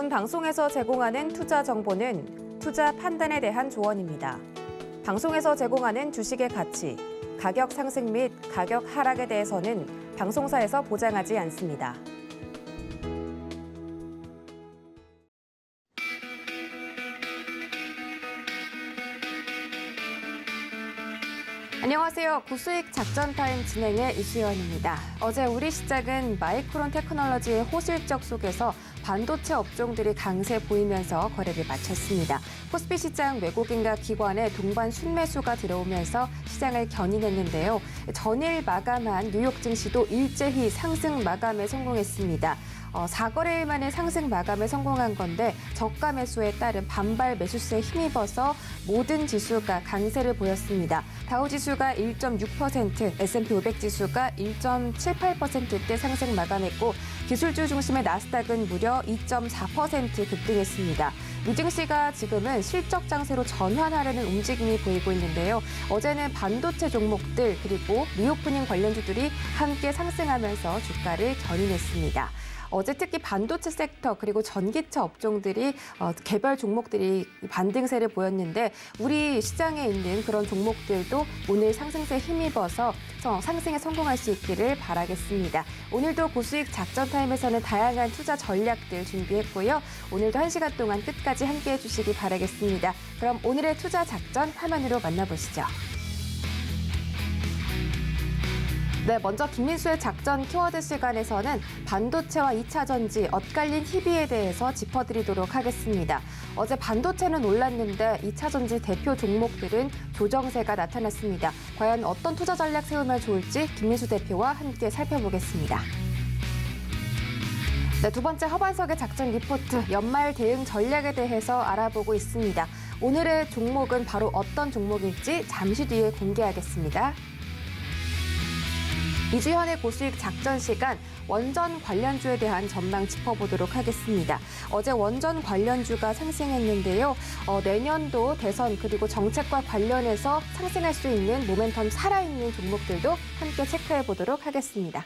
본 방송에서 제공하는 투자 정보는 투자 판단에 대한 조언입니다. 방송에서 제공하는 주식의 가치, 가격 상승 및 가격 하락에 대해서는 방송사에서 보장하지 않습니다. 안녕하세요. 고수익 작전 타임 진행의 이수연입니다. 어제 우리 시장은 마이크론 테크놀로지의 호실적 속에서 반도체 업종들이 강세 보이면서 거래를 마쳤습니다. 코스피 시장 외국인과 기관의 동반 순매수가 들어오면서 시장을 견인했는데요. 전일 마감한 뉴욕 증시도 일제히 상승 마감에 성공했습니다. 4거래일 만에 상승 마감에 성공한 건데 저가 매수에 따른 반발 매수세에 힘입어서 모든 지수가 강세를 보였습니다. 다우지수가 1.6%, S&P 500 지수가 1.78%대 상승 마감했고 기술주 중심의 나스닥은 무려 2.4% 급등했습니다. 미증시가 지금은 실적 장세로 전환하려는 움직임이 보이고 있는데요. 어제는 반도체 종목들 그리고 리오프닝 관련주들이 함께 상승하면서 주가를 견인했습니다. 어제 특히 반도체 섹터 그리고 전기차 업종들이 개별 종목들이 반등세를 보였는데 우리 시장에 있는 그런 종목들도 오늘 상승세에 힘입어서 상승에 성공할 수 있기를 바라겠습니다. 오늘도 고수익 작전 타임에서는 다양한 투자 전략들 준비했고요. 오늘도 1시간 동안 끝까지 함께해 주시기 바라겠습니다. 그럼 오늘의 투자 작전 화면으로 만나보시죠. 네, 먼저 김민수의 작전 키워드 시간에서는 반도체와 2차 전지, 엇갈린 희비에 대해서 짚어드리도록 하겠습니다. 어제 반도체는 올랐는데 2차 전지 대표 종목들은 조정세가 나타났습니다. 과연 어떤 투자 전략 세우면 좋을지 김민수 대표와 함께 살펴보겠습니다. 네, 두 번째 하반석의 작전 리포트, 연말 대응 전략에 대해서 알아보고 있습니다. 오늘의 종목은 바로 어떤 종목일지 잠시 뒤에 공개하겠습니다. 이주현의 고수익 작전 시간, 원전 관련주에 대한 전망 짚어보도록 하겠습니다. 어제 원전 관련주가 상승했는데요. 내년도 대선 그리고 정책과 관련해서 상승할 수 있는 모멘텀 살아있는 종목들도 함께 체크해보도록 하겠습니다.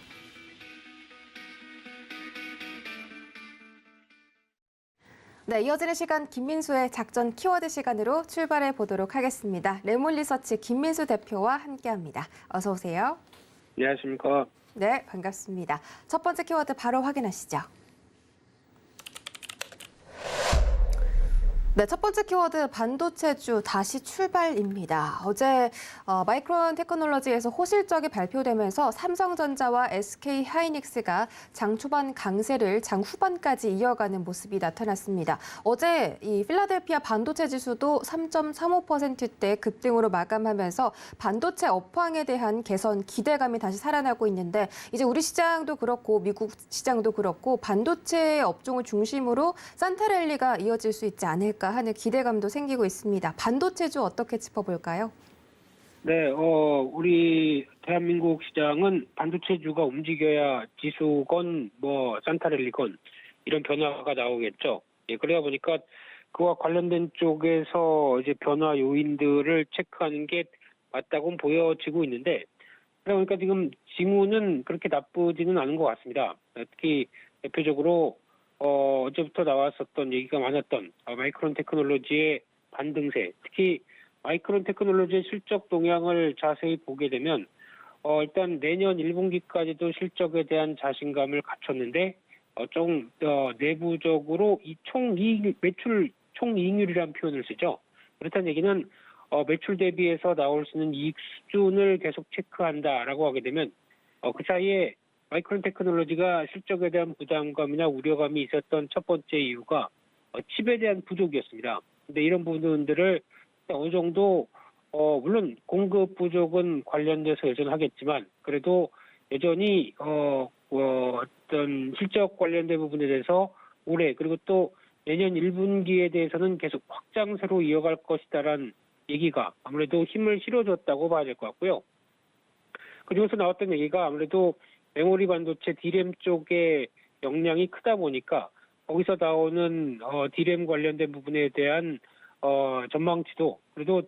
네, 이어지는 시간 김민수의 작전 키워드 시간으로 출발해 보도록 하겠습니다. 레몬리서치 김민수 대표와 함께합니다. 어서 오세요. 안녕하십니까. 네, 반갑습니다. 첫 번째 키워드 바로 확인하시죠. 네, 첫 번째 키워드 반도체주 다시 출발입니다. 어제 마이크론 테크놀로지에서 호실적이 발표되면서 삼성전자와 SK하이닉스가 장 초반 강세를 장 후반까지 이어가는 모습이 나타났습니다. 어제 이 필라델피아 반도체 지수도 3.35%대 급등으로 마감하면서 반도체 업황에 대한 개선 기대감이 다시 살아나고 있는데 이제 우리 시장도 그렇고 미국 시장도 그렇고 반도체 업종을 중심으로 산타랠리가 이어질 수 있지 않을까 하는 기대감도 생기고 있습니다. 반도체주 어떻게 짚어볼까요? 네, 우리 대한민국 시장은 반도체주가 움직여야 지수건 산타랠리건 이런 변화가 나오겠죠. 예, 그러다 보니까 그와 관련된 쪽에서 이제 변화 요인들을 체크하는 게 맞다고 보여지고 있는데 그러다 보니까 지금 징후는 그렇게 나쁘지는 않은 것 같습니다. 특히 대표적으로 어제부터 나왔었던 얘기가 많았던 마이크론 테크놀로지의 반등세, 특히 마이크론 테크놀로지의 실적 동향을 자세히 보게 되면 일단 내년 1분기까지도 실적에 대한 자신감을 갖췄는데 좀 내부적으로 이 매출 총이익률이라는 표현을 쓰죠. 그렇다는 얘기는 매출 대비해서 나올 수 있는 이익 수준을 계속 체크한다라고 하게 되면 그 사이에 마이크론 테크놀로지가 실적에 대한 부담감이나 우려감이 있었던 첫 번째 이유가 칩에 대한 부족이었습니다. 근데 이런 부분들을 어느 정도 물론 공급 부족은 관련돼서 여전하겠지만 그래도 여전히 어떤 실적 관련된 부분에 대해서 올해 그리고 또 내년 1분기에 대해서는 계속 확장세로 이어갈 것이다라는 얘기가 아무래도 힘을 실어줬다고 봐야 될 것 같고요. 그중에서 나왔던 얘기가 아무래도 메모리 반도체 D램 쪽의 역량이 크다 보니까 거기서 나오는 D램 관련된 부분에 대한 전망치도 그래도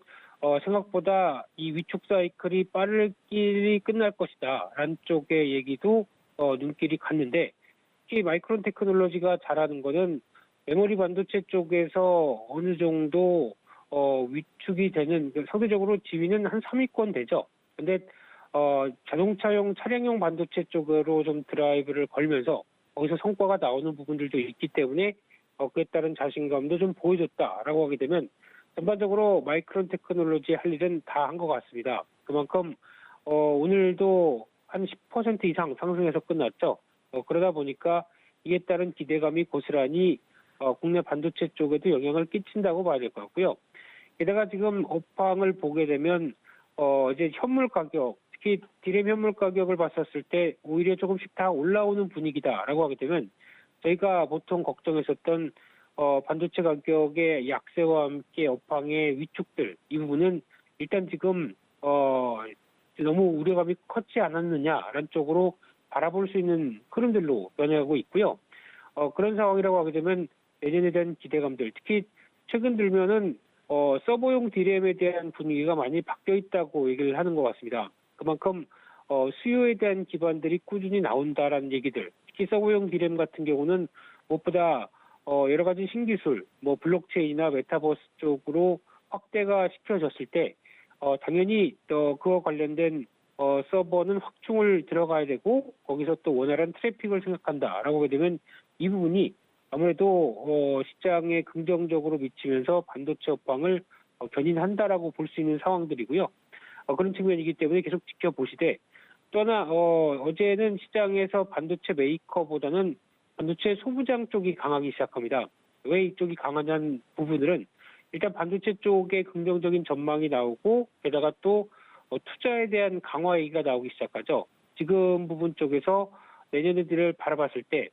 생각보다 이 위축 사이클이 빠르게 끝날 것이다라는 쪽의 얘기도 눈길이 갔는데 특히 마이크론 테크놀로지가 잘하는 거는 메모리 반도체 쪽에서 어느 정도 위축이 되는, 상대적으로 지위는 한 3위권 되죠. 근데 자동차용 차량용 반도체 쪽으로 좀 드라이브를 걸면서 거기서 성과가 나오는 부분들도 있기 때문에 그에 따른 자신감도 좀 보여줬다라고 하게 되면 전반적으로 마이크론 테크놀로지 할 일은 다 한 것 같습니다. 그만큼 오늘도 한 10% 이상 상승해서 끝났죠. 그러다 보니까 이에 따른 기대감이 고스란히 국내 반도체 쪽에도 영향을 끼친다고 봐야 될 것 같고요. 게다가 지금 업황을 보게 되면 이제 현물 가격, 특히 디램 현물 가격을 봤었을 때 오히려 조금씩 다 올라오는 분위기다라고 하게 되면 저희가 보통 걱정했었던 반도체 가격의 약세와 함께 업황의 위축들, 이 부분은 일단 지금 너무 우려감이 컸지 않았느냐라는 쪽으로 바라볼 수 있는 흐름들로 변해가고 있고요. 그런 상황이라고 하게 되면 내년에 대한 기대감들, 특히 최근 들면은 서버용 디램에 대한 분위기가 많이 바뀌어 있다고 얘기를 하는 것 같습니다. 그만큼 수요에 대한 기반들이 꾸준히 나온다라는 얘기들, 특히 서버용 디램 같은 경우는 무엇보다 여러 가지 신기술, 뭐 블록체인이나 메타버스 쪽으로 확대가 시켜졌을 때 당연히 그와 관련된 서버는 확충을 들어가야 되고 거기서 또 원활한 트래픽을 생각한다라고 하게 되면 이 부분이 아무래도 시장에 긍정적으로 미치면서 반도체 업황을 견인한다라고 볼 수 있는 상황들이고요. 그런 측면이기 때문에 계속 지켜보시되 또 하나 어제는 시장에서 반도체 메이커보다는 반도체 소부장 쪽이 강하기 시작합니다. 왜 이쪽이 강하냐는 부분들은 일단 반도체 쪽에 긍정적인 전망이 나오고 게다가 또 투자에 대한 강화 얘기가 나오기 시작하죠. 지금 부분 쪽에서 내년을 바라봤을 때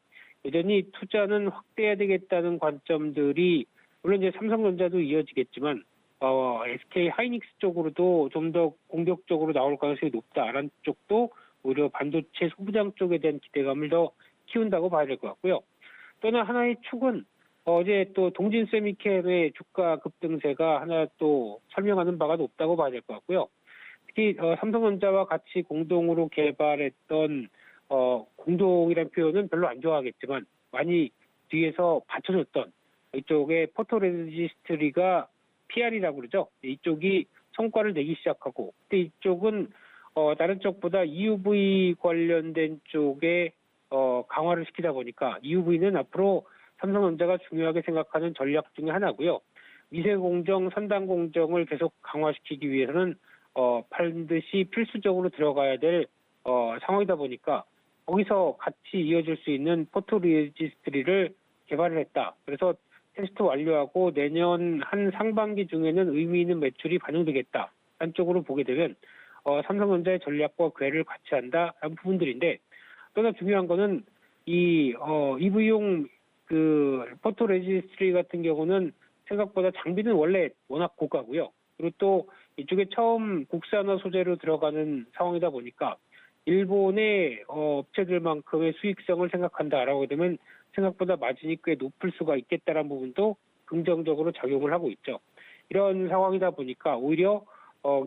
여전히 투자는 확대해야 되겠다는 관점들이 물론 이제 삼성전자도 이어지겠지만 SK 하이닉스 쪽으로도 좀 더 공격적으로 나올 가능성이 높다라는 쪽도 오히려 반도체 소부장 쪽에 대한 기대감을 더 키운다고 봐야 될 것 같고요. 또는 하나의 축은 어제 또 동진 세미캠의 주가 급등세가 하나 또 설명하는 바가 높다고 봐야 될 것 같고요. 특히 삼성전자와 같이 공동으로 개발했던 공동이라는 표현은 별로 안 좋아하겠지만 많이 뒤에서 받쳐줬던 이쪽에 포토레지스트리가 PR이라고 그러죠. 이쪽이 성과를 내기 시작하고 그때 이쪽은 다른 쪽보다 EUV 관련된 쪽에 강화를 시키다 보니까 EUV는 앞으로 삼성전자가 중요하게 생각하는 전략 중에 하나고요. 미세 공정, 선단 공정을 계속 강화시키기 위해서는 반드시 필수적으로 들어가야 될 상황이다 보니까 거기서 같이 이어질 수 있는 포토레지스트리를 개발을 했다. 그래서 테스트 완료하고 내년 한 상반기 중에는 의미 있는 매출이 반영되겠다. 한쪽으로 보게 되면 삼성전자의 전략과 궤를 같이 한다라는 부분들인데 또 하나 중요한 거는 이 EV용 그 포토레지스트리 같은 경우는 생각보다 장비는 원래 워낙 고가고요. 그리고 또 이쪽에 처음 국산화 소재로 들어가는 상황이다 보니까 일본의 업체들만큼의 수익성을 생각한다라고 되면 생각보다 마진이 꽤 높을 수가 있겠다라는 부분도 긍정적으로 작용을 하고 있죠. 이런 상황이다 보니까 오히려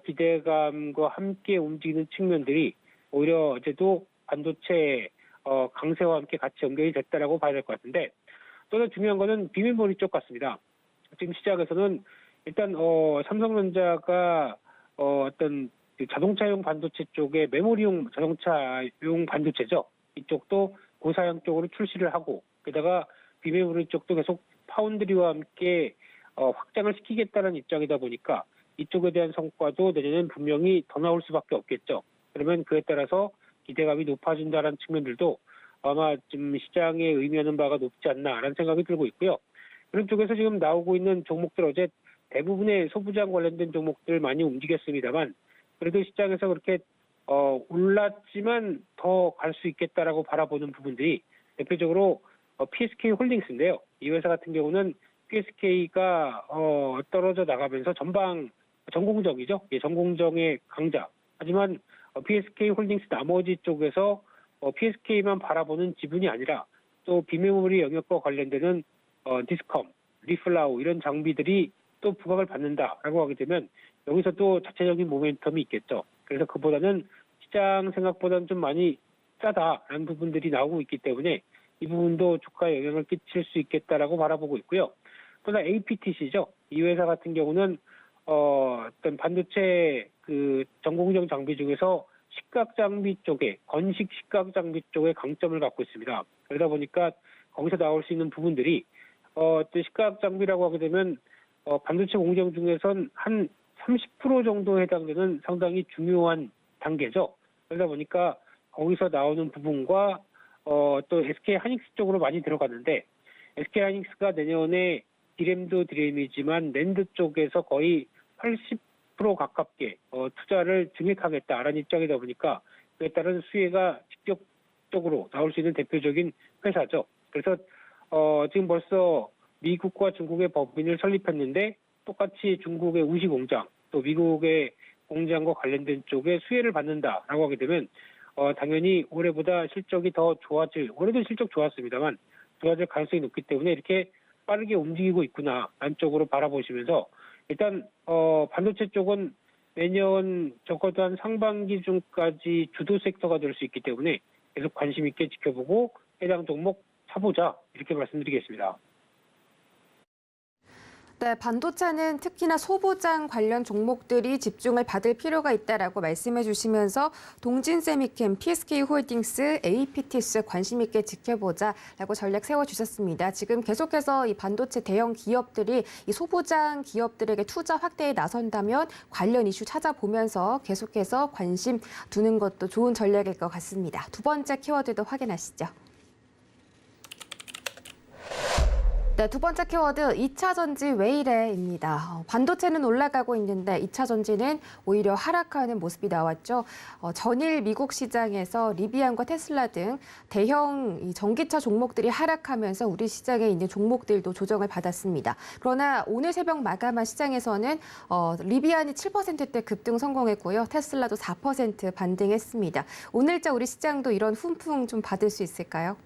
기대감과 함께 움직이는 측면들이 오히려 어제도 반도체 강세와 함께 같이 연결이 됐다라고 봐야 될 것 같은데 또 하나 중요한 거는 비메모리 쪽 같습니다. 지금 시장에서는 일단 삼성전자가 어떤 자동차용 반도체 쪽에 메모리용 자동차용 반도체죠. 이쪽도 고사양 쪽으로 출시를 하고 게다가 비메모리 쪽도 계속 파운드리와 함께 확장을 시키겠다는 입장이다 보니까 이쪽에 대한 성과도 내년엔 분명히 더 나올 수밖에 없겠죠. 그러면 그에 따라서 기대감이 높아진다는 측면들도 아마 좀 시장에 의미하는 바가 높지 않나라는 생각이 들고 있고요. 그런 쪽에서 지금 나오고 있는 종목들 어제 대부분의 소부장 관련된 종목들 많이 움직였습니다만 그래도 시장에서 그렇게 올랐지만 더 갈 수 있겠다라고 바라보는 부분들이 대표적으로 PSK 홀딩스인데요. 이 회사 같은 경우는 PSK가 떨어져 나가면서 전공정이죠. 예, 전공정의 강자. 하지만 PSK 홀딩스 나머지 쪽에서 PSK만 바라보는 지분이 아니라 또 비메모리 영역과 관련되는 디스컴, 리플라우 이런 장비들이 또 부각을 받는다라고 하게 되면 여기서 또 자체적인 모멘텀이 있겠죠. 그래서 그보다는 시장 생각보다는 좀 많이 싸다라는 부분들이 나오고 있기 때문에 이 부분도 주가에 영향을 끼칠 수 있겠다라고 바라보고 있고요. 또한 APTC죠. 이 회사 같은 경우는 어떤 반도체 그 전공정 장비 중에서 식각 장비 쪽에 건식 식각 장비 쪽에 강점을 갖고 있습니다. 그러다 보니까 거기서 나올 수 있는 부분들이 또 식각 장비라고 하게 되면 반도체 공정 중에선 한 30% 정도 해당되는 상당히 중요한 단계죠. 그러다 보니까 거기서 나오는 부분과 또 SK 하이닉스 쪽으로 많이 들어갔는데 SK 하이닉스가 내년에 디램도 디램이지만 낸드 쪽에서 거의 80% 가깝게 투자를 증액하겠다라는 입장이다 보니까 그에 따른 수혜가 직접적으로 나올 수 있는 대표적인 회사죠. 그래서 지금 벌써 미국과 중국의 법인을 설립했는데 똑같이 중국의 우시 공장 또 미국의 공장과 관련된 쪽에 수혜를 받는다라고 하게 되면 당연히 올해보다 실적이 더 좋아질, 올해도 실적 좋았습니다만 좋아질 가능성이 높기 때문에 이렇게 빠르게 움직이고 있구나 안쪽으로 바라보시면서 일단 반도체 쪽은 내년 적어도 한 상반기 중까지 주도 섹터가 될 수 있기 때문에 계속 관심 있게 지켜보고 해당 종목 사보자 이렇게 말씀드리겠습니다. 네, 반도체는 특히나 소부장 관련 종목들이 집중을 받을 필요가 있다라고 말씀해 주시면서 동진세미캠, PSK홀딩스, APTS 관심 있게 지켜보자라고 전략 세워주셨습니다. 지금 계속해서 이 반도체 대형 기업들이 이 소부장 기업들에게 투자 확대에 나선다면 관련 이슈 찾아보면서 계속해서 관심 두는 것도 좋은 전략일 것 같습니다. 두 번째 키워드도 확인하시죠. 네, 두 번째 키워드 2차 전지 왜 이래입니다. 반도체는 올라가고 있는데 2차 전지는 오히려 하락하는 모습이 나왔죠. 전일 미국 시장에서 리비안과 테슬라 등 대형 이 전기차 종목들이 하락하면서 우리 시장에 있는 종목들도 조정을 받았습니다. 그러나 오늘 새벽 마감한 시장에서는 리비안이 7%대 급등 성공했고요. 테슬라도 4% 반등했습니다. 오늘자 우리 시장도 이런 훈풍 좀 받을 수 있을까요?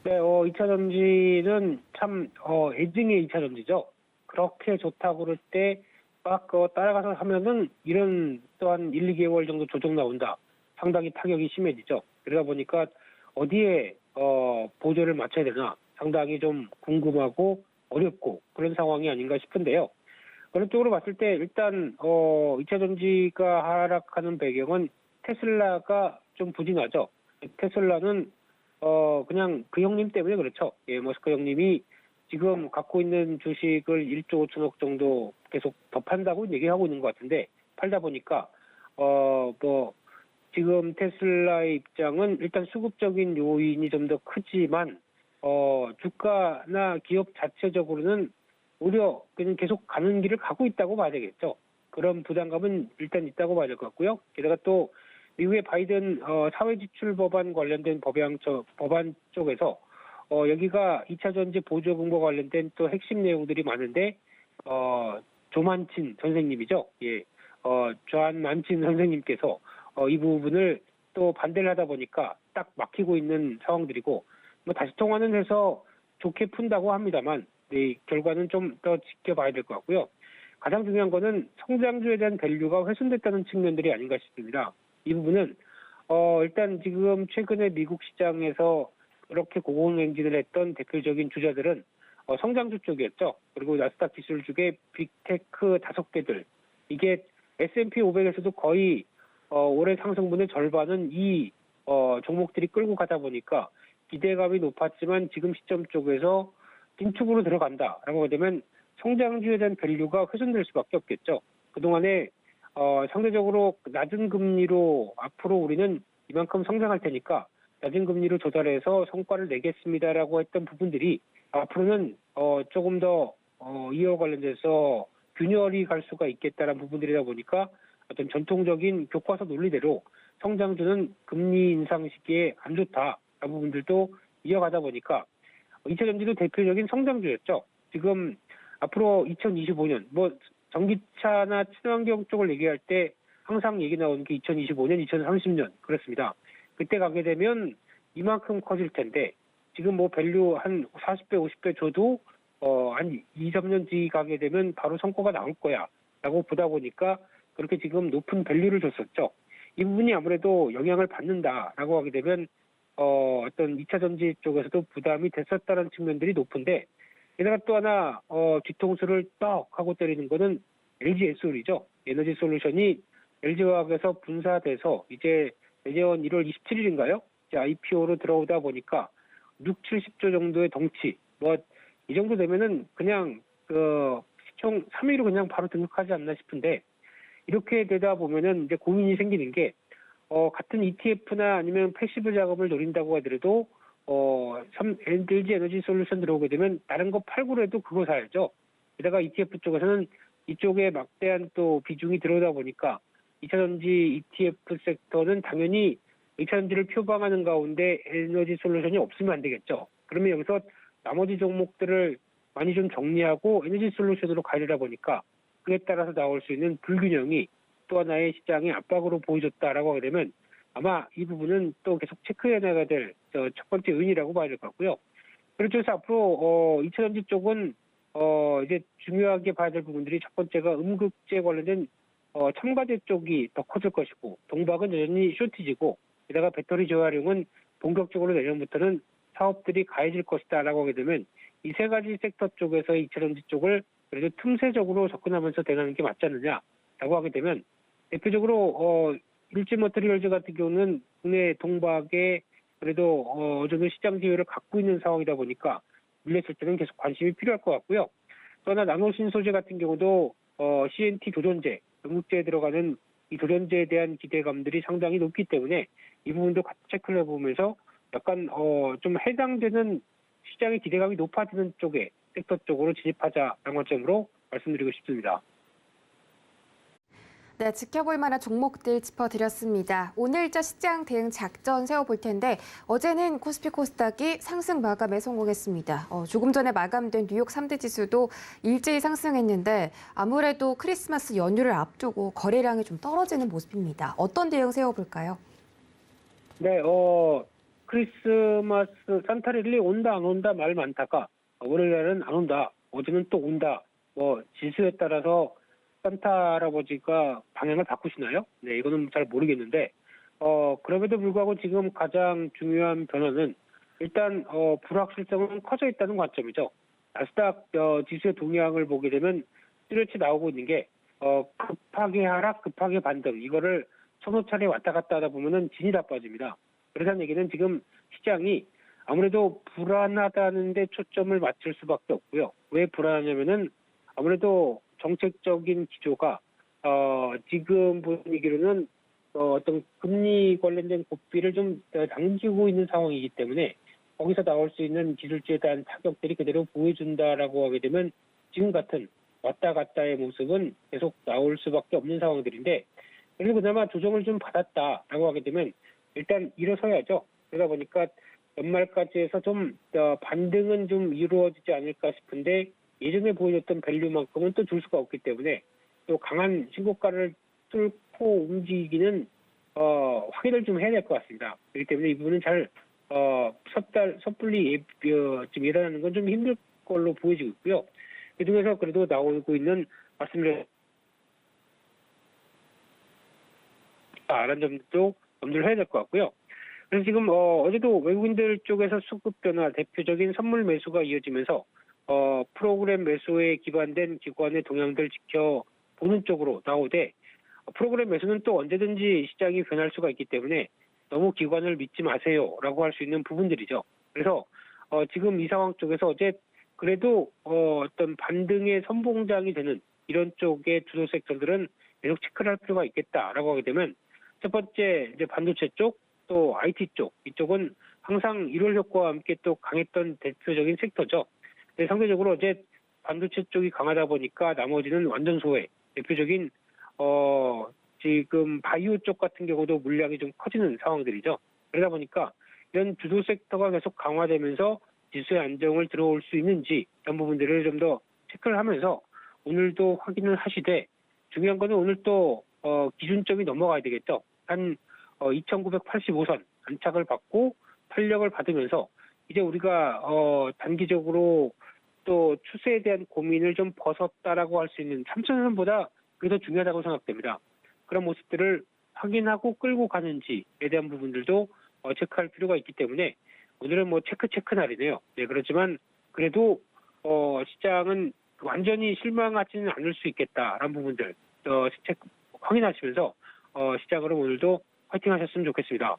네, 2차 전지는 참, 애증의 2차 전지죠. 그렇게 좋다고 그럴 때, 막, 따라가서 하면은, 이런 또한 1, 2개월 정도 조정 나온다. 상당히 타격이 심해지죠. 그러다 보니까, 어디에, 보조를 맞춰야 되나, 상당히 좀 궁금하고, 어렵고, 그런 상황이 아닌가 싶은데요. 그런 쪽으로 봤을 때, 일단, 2차 전지가 하락하는 배경은 테슬라가 좀 부진하죠. 테슬라는 그냥 그 형님 때문에 그렇죠. 예, 머스크 형님이 지금 갖고 있는 주식을 1조 5천억 정도 계속 더 판다고 얘기하고 있는 것 같은데, 팔다 보니까, 지금 테슬라의 입장은 일단 수급적인 요인이 좀 더 크지만, 주가나 기업 자체적으로는 오히려 그냥 계속 가는 길을 가고 있다고 봐야 되겠죠. 그런 부담감은 일단 있다고 봐야 될 것 같고요. 게다가 또, 미국의 바이든 사회지출 법안 관련된 법안 쪽에서 여기가 2차 전지 보조금과 관련된 또 핵심 내용들이 많은데 조만친 선생님이죠. 예, 조한 만친 선생님께서 이 부분을 또 반대를 하다 보니까 딱 막히고 있는 상황들이고 뭐 다시 통화는 해서 좋게 푼다고 합니다만 네, 결과는 좀 더 지켜봐야 될 것 같고요. 가장 중요한 거는 성장주에 대한 밸류가 훼손됐다는 측면들이 아닌가 싶습니다. 이 부분은 일단 지금 최근에 미국 시장에서 그렇게 고공행진을 했던 대표적인 주자들은 성장주 쪽이었죠. 그리고 나스닥 지수주의 빅테크 5개들. 이게 S&P 500에서도 거의 올해 상승분의 절반은 이 종목들이 끌고 가다 보니까 기대감이 높았지만 지금 시점 쪽에서 긴축으로 들어간다라고 되면 성장주에 대한 밸류가 훼손될 수밖에 없겠죠. 그동안에 상대적으로 낮은 금리로 앞으로 우리는 이만큼 성장할 테니까 낮은 금리로 조달해서 성과를 내겠습니다라고 했던 부분들이 앞으로는 조금 더 이와 관련돼서 균열이 갈 수가 있겠다라는 부분들이다 보니까 어떤 전통적인 교과서 논리대로 성장주는 금리 인상 시기에 안 좋다라는 부분들도 이어가다 보니까 2차 전지도 대표적인 성장주였죠. 지금 앞으로 2025년 전기차나 친환경 쪽을 얘기할 때 항상 얘기 나오는 게 2025년, 2030년 그렇습니다. 그때 가게 되면 이만큼 커질 텐데 지금 밸류 한 40배, 50배 줘도 한 2, 3년 뒤 가게 되면 바로 성과가 나올 거야 라고 보다 보니까 그렇게 지금 높은 밸류를 줬었죠. 이 부분이 아무래도 영향을 받는다라고 하게 되면 어떤 2차 전지 쪽에서도 부담이 됐었다는 측면들이 높은데, 게다가 또 하나 뒤통수를 떡 하고 때리는 거는 LG 에스홀이죠. 에너지 솔루션이 LG화학에서 분사돼서 이제 내년 1월 27일인가요? 이제 IPO로 들어오다 보니까 6, 70조 정도의 덩치, 뭐 이 정도 되면은 그냥 시총 3위로 그냥 바로 등극하지 않나 싶은데, 이렇게 되다 보면은 이제 고민이 생기는 게, 같은 ETF나 아니면 패시브 자금을 노린다고 하더라도 LG 에너지 솔루션 들어오게 되면 다른 거 팔고라도 그거 사야죠. 게다가 ETF 쪽에서는 이쪽에 막대한 또 비중이 들어오다 보니까 2차 전지 ETF 섹터는 당연히 2차 전지를 표방하는 가운데 에너지 솔루션이 없으면 안 되겠죠. 그러면 여기서 나머지 종목들을 많이 좀 정리하고 에너지 솔루션으로 가려다 보니까 그에 따라서 나올 수 있는 불균형이 또 하나의 시장의 압박으로 보여줬다라고 하게 되면 아마 이 부분은 또 계속 체크해 나가야 될 첫 번째 요인이라고 봐야 될 것 같고요. 그래서 앞으로 2차 전지 쪽은 이제 중요하게 봐야 될 부분들이, 첫 번째가 음극재 관련된 첨가제 쪽이 더 커질 것이고, 동박은 여전히 쇼티지고, 게다가 배터리 재활용은 본격적으로 내년부터는 사업들이 가해질 것이다라고 하게 되면 이 세 가지 섹터 쪽에서 2차 전지 쪽을 그래도 틈새적으로 접근하면서 대응하는 게 맞지 않느냐라고 하게 되면, 대표적으로 일지머터리얼즈 같은 경우는 국내 동박에 그래도 어느 정도 시장 지위를 갖고 있는 상황이다 보니까 물렸을 때는 계속 관심이 필요할 것 같고요. 또 하나 나노신소재 같은 경우도 CNT 도전제, 음극재에 들어가는 이 도전제에 대한 기대감들이 상당히 높기 때문에 이 부분도 같이 체크를 해보면서 약간 좀 해당되는 시장의 기대감이 높아지는 쪽에 섹터 쪽으로 진입하자라는 관점으로 말씀드리고 싶습니다. 네, 지켜볼 만한 종목들 짚어드렸습니다. 오늘자 시장 대응 작전 세워볼 텐데, 어제는 코스피 코스닥이 상승 마감에 성공했습니다. 조금 전에 마감된 뉴욕 3대 지수도 일제히 상승했는데, 아무래도 크리스마스 연휴를 앞두고 거래량이 좀 떨어지는 모습입니다. 어떤 대응 세워볼까요? 네, 크리스마스 산타렐리 온다 안 온다 말 많다가 월요일날은 안 온다, 어제는 또 온다, 지수에 따라서 산타 할아버지가 방향을 바꾸시나요? 네, 이거는 잘 모르겠는데, 그럼에도 불구하고 지금 가장 중요한 변화는 일단, 불확실성은 커져 있다는 관점이죠. 나스닥 지수의 동향을 보게 되면 뚜렷이 나오고 있는 게, 급하게 하락, 급하게 반등, 이거를 서너 차례 왔다 갔다 하다 보면은 진이 다 빠집니다. 그렇다는 얘기는 지금 시장이 아무래도 불안하다는 데 초점을 맞출 수밖에 없고요. 왜 불안하냐면은 아무래도 정책적인 기조가 지금 분위기로는 어떤 금리 관련된 고삐를 좀 당기고 있는 상황이기 때문에 거기서 나올 수 있는 기술주에 대한 타격들이 그대로 보여준다라고 하게 되면 지금 같은 왔다 갔다의 모습은 계속 나올 수밖에 없는 상황들인데, 그래서 그나마 조정을 좀 받았다라고 하게 되면 일단 일어서야죠. 그러다 보니까 연말까지 해서 좀 반등은 좀 이루어지지 않을까 싶은데, 예전에 보여줬던 밸류만큼은 또 줄 수가 없기 때문에 또 강한 신고가를 뚫고 움직이기는 확인을 좀 해야 될 것 같습니다. 그렇기 때문에 이 부분은 잘 섣불리 좀 일어나는 건 좀 힘들 걸로 보여지고 있고요. 그중에서 그래도 나오고 있는 말씀을 라는 점도 염두를 해야 될 것 같고요. 그래서 지금 어제도 외국인들 쪽에서 수급 변화, 대표적인 선물 매수가 이어지면서 프로그램 매수에 기반된 기관의 동향들 지켜보는 쪽으로 나오되, 프로그램 매수는 또 언제든지 시장이 변할 수가 있기 때문에 너무 기관을 믿지 마세요라고 할 수 있는 부분들이죠. 그래서 지금 이 상황 쪽에서 어제 그래도 어떤 반등의 선봉장이 되는 이런 쪽의 주도 섹터들은 계속 체크를 할 필요가 있겠다라고 하게 되면, 첫 번째 이제 반도체 쪽, 또 IT 쪽, 이쪽은 항상 1월 효과와 함께 또 강했던 대표적인 섹터죠. 상대적으로 어제 반도체 쪽이 강하다 보니까 나머지는 완전 소외. 대표적인 지금 바이오 쪽 같은 경우도 물량이 좀 커지는 상황들이죠. 그러다 보니까 이런 주도 섹터가 계속 강화되면서 지수의 안정을 들어올 수 있는지 이런 부분들을 좀 더 체크를 하면서 오늘도 확인을 하시되, 중요한 거는 오늘 또 기준점이 넘어가야 되겠죠. 한 2985선 안착을 받고 탄력을 받으면서 이제 우리가 단기적으로 또 추세에 대한 고민을 좀 벗었다라고 할 수 있는 3천선보다 그게 더 중요하다고 생각됩니다. 그런 모습들을 확인하고 끌고 가는지에 대한 부분들도 체크할 필요가 있기 때문에 오늘은 뭐 체크 날이네요. 네, 그렇지만 그래도 시장은 완전히 실망하지는 않을 수 있겠다라는 부분들 확인하시면서 시장으로 오늘도 화이팅 하셨으면 좋겠습니다.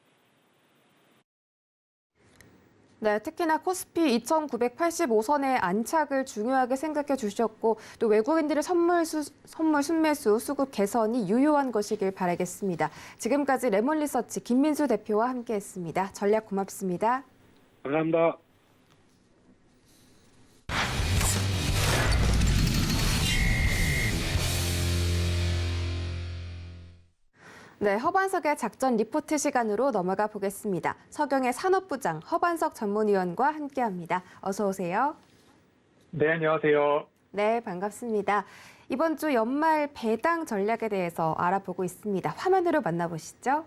네, 특히나 코스피 2,985선의 안착을 중요하게 생각해 주셨고 또 외국인들의 선물 순매수 수급 개선이 유효한 것이길 바라겠습니다. 지금까지 레몬리서치 김민수 대표와 함께했습니다. 전략 고맙습니다. 감사합니다. 네, 허반석의 작전 리포트 시간으로 넘어가 보겠습니다. 서경의 산업부장 허반석 전문위원과 함께합니다. 어서 오세요. 네, 안녕하세요. 네, 반갑습니다. 이번 주 연말 배당 전략에 대해서 알아보고 있습니다. 화면으로 만나보시죠.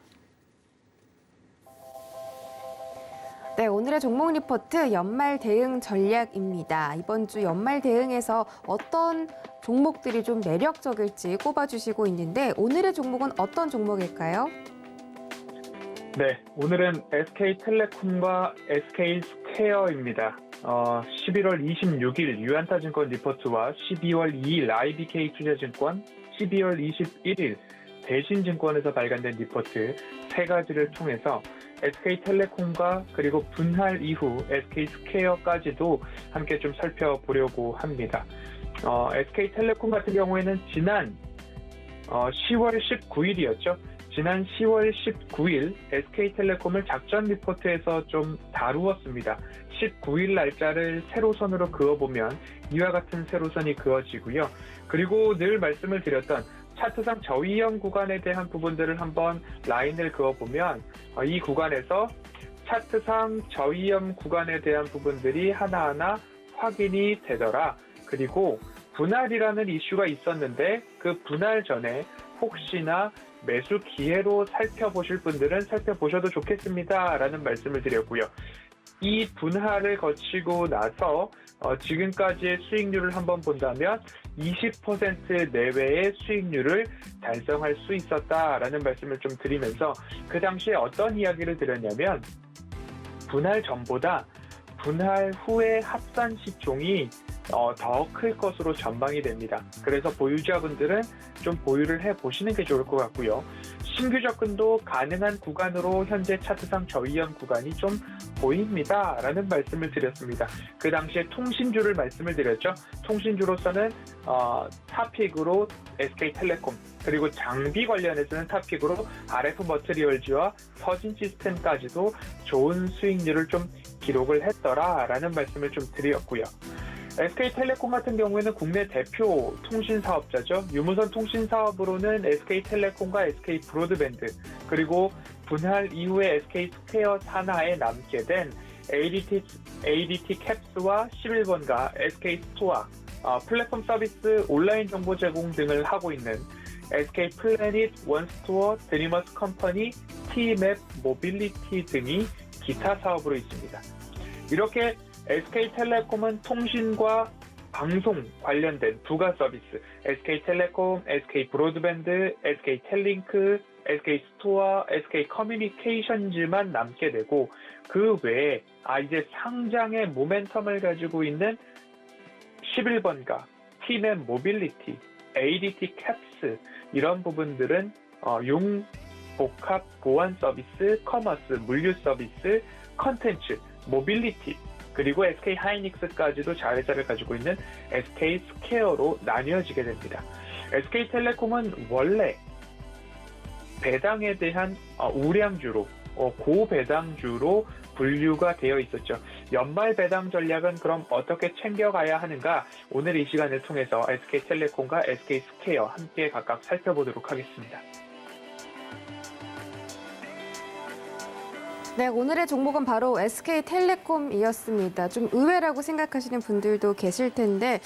네, 오늘의 종목 리포트 연말 대응 전략입니다. 이번 주 연말 대응에서 어떤 종목들이 좀 매력적일지 꼽아주시고 있는데 오늘의 종목은 어떤 종목일까요? 네, 오늘은 SK텔레콤과 SK스퀘어입니다. 11월 26일 유한타증권 리포트와 12월 2일 IBK 투자증권, 12월 21일 대신증권에서 발간된 리포트 세 가지를 통해서 SK텔레콤과 그리고 분할 이후 SK스퀘어까지도 함께 좀 살펴보려고 합니다. SK텔레콤 같은 경우에는 지난 10월 19일이었죠. 지난 10월 19일 SK텔레콤을 작전 리포트에서 좀 다루었습니다. 19일 날짜를 세로선으로 그어보면 이와 같은 세로선이 그어지고요. 그리고 늘 말씀을 드렸던 차트상 저위험 구간에 대한 부분들을 한번 라인을 그어보면 이 구간에서 차트상 저위험 구간에 대한 부분들이 하나하나 확인이 되더라. 그리고 분할이라는 이슈가 있었는데 그 분할 전에 혹시나 매수 기회로 살펴보실 분들은 살펴보셔도 좋겠습니다. 라는 말씀을 드렸고요. 이 분할을 거치고 나서 지금까지의 수익률을 한번 본다면 20% 내외의 수익률을 달성할 수 있었다라는 말씀을 좀 드리면서 그 당시에 어떤 이야기를 드렸냐면 분할 전보다 분할 후의 합산 시총이 더 클 것으로 전망이 됩니다. 그래서 보유자분들은 좀 보유를 해보시는 게 좋을 것 같고요. 신규 접근도 가능한 구간으로 현재 차트상 저위험 구간이 좀 보입니다. 라는 말씀을 드렸습니다. 그 당시에 통신주를 말씀을 드렸죠. 통신주로서는 탑픽으로 SK텔레콤 그리고 장비 관련해서는 탑픽으로 RF 머티리얼즈와 서진 시스템까지도 좋은 수익률을 좀 기록을 했더라라는 말씀을 좀 드렸고요. SK텔레콤 같은 경우에는 국내 대표 통신 사업자죠. 유무선 통신 사업으로는 SK텔레콤과 SK브로드밴드 그리고 분할 이후에 SK스퀘어 산하에 남게 된 ADT 캡스와 11번가 SK스토어, 플랫폼 서비스 온라인 정보 제공 등을 하고 있는 SK 플래닛, 원스토어, 드리머스 컴퍼니, T맵 모빌리티 등이 기타 사업으로 있습니다. 이렇게 SK텔레콤은 통신과 방송 관련된 부가 서비스, SK텔레콤, SK브로드밴드, SK텔링크, SK스토어, SK커뮤니케이션즈만 남게 되고 그 외에 이제 상장의 모멘텀을 가지고 있는 11번가, T맵 모빌리티, ADT 캡스 이런 부분들은 복합 보안 서비스, 커머스, 물류 서비스, 컨텐츠, 모빌리티 그리고 SK 하이닉스까지도 자회사를 가지고 있는 SK스퀘어로 나뉘어지게 됩니다. SK텔레콤은 원래 배당에 대한 우량주로 고배당주로 분류가 되어 있었죠. 연말 배당 전략은 그럼 어떻게 챙겨가야 하는가? 오늘 이 시간을 통해서 SK텔레콤과 SK스퀘어 함께 각각 살펴보도록 하겠습니다. 네, 오늘의 종목은 바로 SK텔레콤이었습니다. 좀 의외라고 생각하시는 분들도 계실 텐데